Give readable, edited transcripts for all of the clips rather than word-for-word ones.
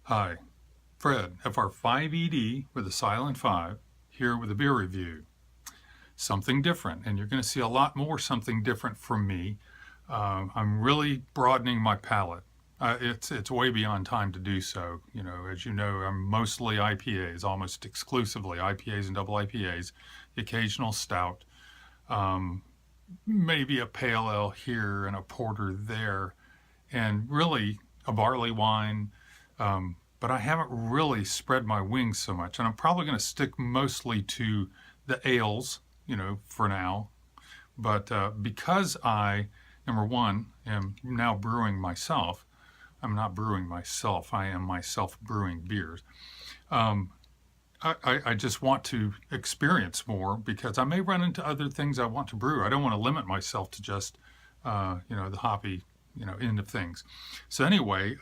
Hi, Fred, FR5ED with a silent 5, here with a beer review. Something different, and you're going to see a lot more something different from me. I'm really broadening my palate. It's way beyond time to do so. As you know, I'm mostly IPAs, almost exclusively IPAs and double IPAs, the occasional stout, maybe a pale ale here and a porter there, and really a barley wine. But I haven't really spread my wings so much, and I'm probably going to stick mostly to the ales, for now. But because I, number one, am now brewing myself, I'm not brewing myself, I am myself brewing beers. I just want to experience more because I may run into other things I want to brew. I don't want to limit myself to just, the hoppy, end of things. So anyway,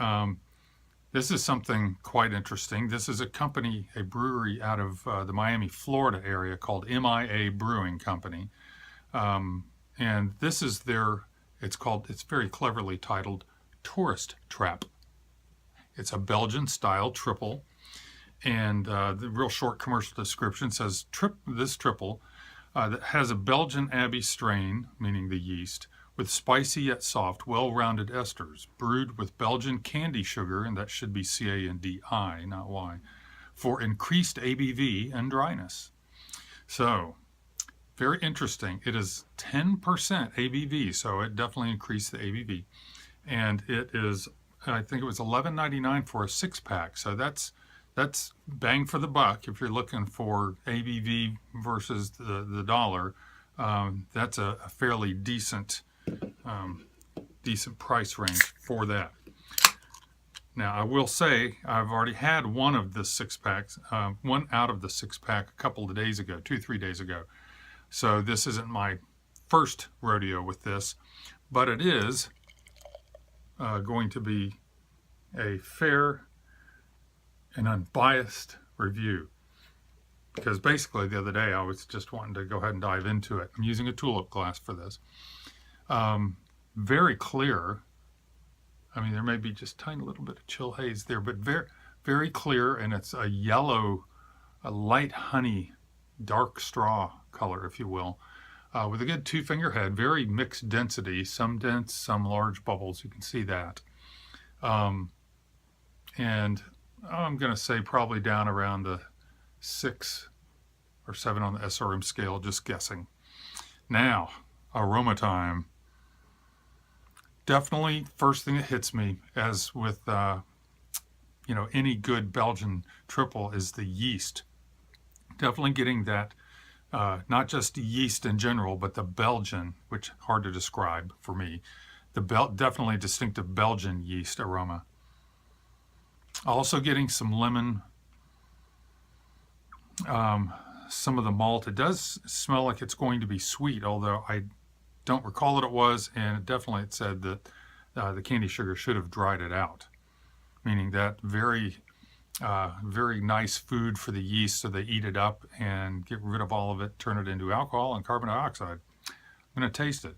this is something quite interesting. This is a company, a brewery out of the Miami, Florida area called M.I.A. Brewing Company. And this is it's very cleverly titled Tourist Trappe. It's a Belgian-style triple. And the real short commercial description says, this triple that has a Belgian Abbey strain, meaning the yeast, with spicy yet soft, well-rounded esters, brewed with Belgian candy sugar, and that should be C-A-N-D-I, not Y, for increased ABV and dryness. So, very interesting. It is 10% ABV, so it definitely increased the ABV. And it is, I think it was $11.99 for a 6-pack, so that's bang for the buck if you're looking for ABV versus the dollar. That's a fairly decent price range for that. Now, I will say I've already had one of the 6-packs, one out of the 6-pack a couple of days ago, 2-3 days ago. So this isn't my first rodeo with this, but it is going to be a fair and unbiased review. Because basically the other day I was just wanting to go ahead and dive into it. I'm using a tulip glass for this. Very clear. I mean, there may be just a tiny little bit of chill haze there, but very, very clear, and it's a yellow, a light honey, dark straw color, if you will, with a good 2-finger head, very mixed density, some dense, some large bubbles. You can see that. And I'm going to say probably down around the 6 or 7 on the SRM scale, just guessing. Now, aroma time. Definitely, first thing that hits me, as with any good Belgian triple, is the yeast. Definitely getting that, not just yeast in general, but the Belgian, which hard to describe for me. Definitely distinctive Belgian yeast aroma. Also getting some lemon, some of the malt. It does smell like it's going to be sweet, although I don't recall that it was, and it said that the candy sugar should have dried it out, meaning that very nice food for the yeast, so they eat it up and get rid of all of it, turn it into alcohol and carbon dioxide. I'm going to taste it.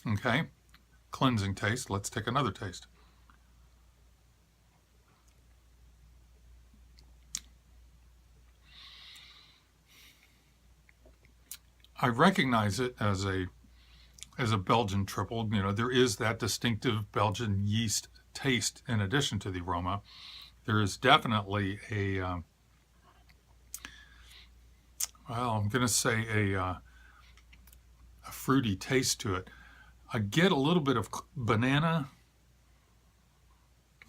Okay, cleansing taste. Let's take another taste. I recognize it as a Belgian triple. There is that distinctive Belgian yeast taste in addition to the aroma. There is definitely I'm going to say a fruity taste to it. I get a little bit of banana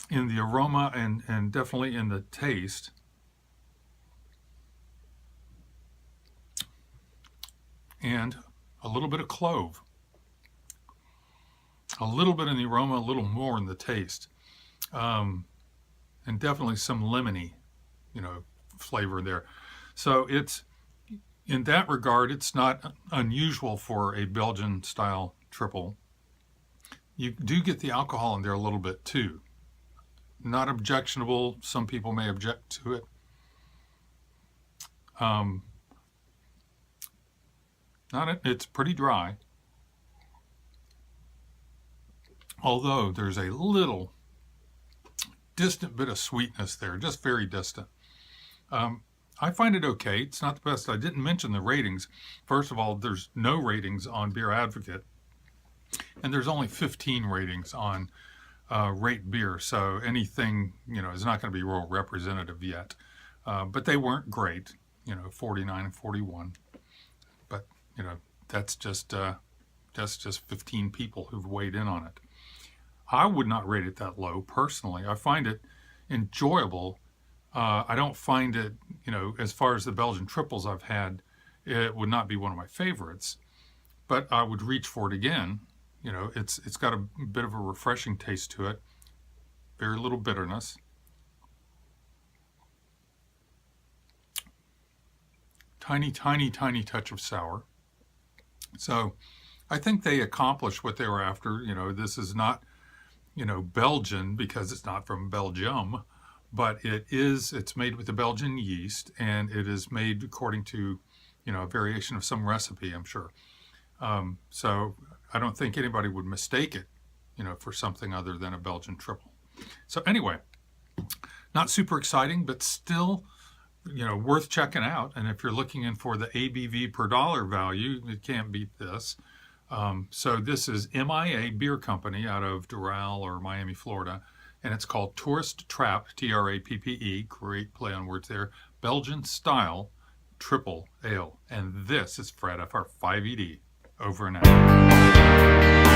in the aroma and definitely in the taste. And a little bit of clove. A little bit in the aroma, a little more in the taste. And definitely some lemony, flavor there. So in that regard, it's not unusual for a Belgian-style triple. You do get the alcohol in there a little bit too. Not objectionable. Some people may object to it. It's pretty dry. although there's a little distant bit of sweetness there, just very distant. I find it okay. It's not the best. I didn't mention the ratings. First of all, there's no ratings on Beer Advocate, and there's only 15 ratings on Rate Beer. So anything, is not going to be real representative yet. But they weren't great, 49 and 41. But, that's just 15 people who've weighed in on it. I would not rate it that low personally. I find it enjoyable. I don't find it, as far as the Belgian triples I've had, it would not be one of my favorites, but I would reach for it again. It's got a bit of a refreshing taste to it, very little bitterness. Tiny, tiny, tiny touch of sour. So I think they accomplished what they were after. This is not, Belgian because it's not from Belgium, but it's made with the Belgian yeast, and it is made according to, a variation of some recipe, I'm sure. So I don't think anybody would mistake it, for something other than a Belgian triple. So anyway, not super exciting, but still, worth checking out. And if you're looking in for the ABV per dollar value, you can't beat this. So this is M.I.A. Beer Company out of Doral or Miami, Florida. And it's called Tourist Trappe, Trappe, great play on words there, Belgian-style Tripel Ale. And this is Fred FR5ED. Over and out.